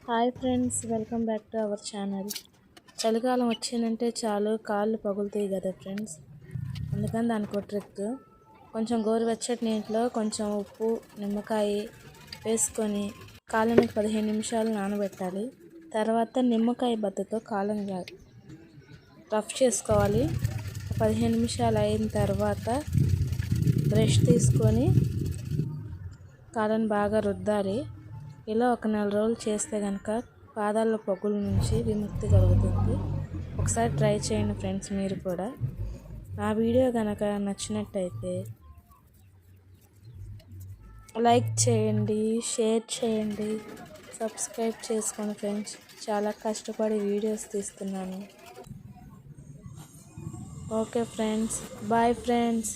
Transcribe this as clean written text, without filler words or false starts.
Hi friends, welcome back to our channel. చలికాలం వచ్చిందంటే చాలు కాళ్ళు పగులుతాయి కదా ఫ్రెండ్స్. అందుకని దానికి ట్రిక్, కొంచెం గోరువెచ్చటి నీటిలో కొంచెం ఉప్పు నిమ్మకాయ వేసుకొని కాళ్ళని 15 నిమిషాలు నానబెట్టాలి. తర్వాత నిమ్మకాయ బద్దతో కాళ్ళని రఫ్ చేసుకోవాలి. 15 నిమిషాలు అయిన తర్వాత బ్రష్ తీసుకొని కాళ్ళని బాగా రుద్దాలి. ఇలా ఒక 4 రోజులు చేస్తే కనుక పాదాల పొగుల నుంచి విముక్తి కలుగుతుంది. ఒకసారి ట్రై చేయండి ఫ్రెండ్స్. మీరు కూడా నా వీడియో కనుక నచ్చినట్టయితే లైక్ చేయండి, షేర్ చేయండి, సబ్స్క్రైబ్ చేసుకోండి ఫ్రెండ్స్. చాలా కష్టపడి వీడియోస్ తీస్తున్నాను. Okay friends, bye friends.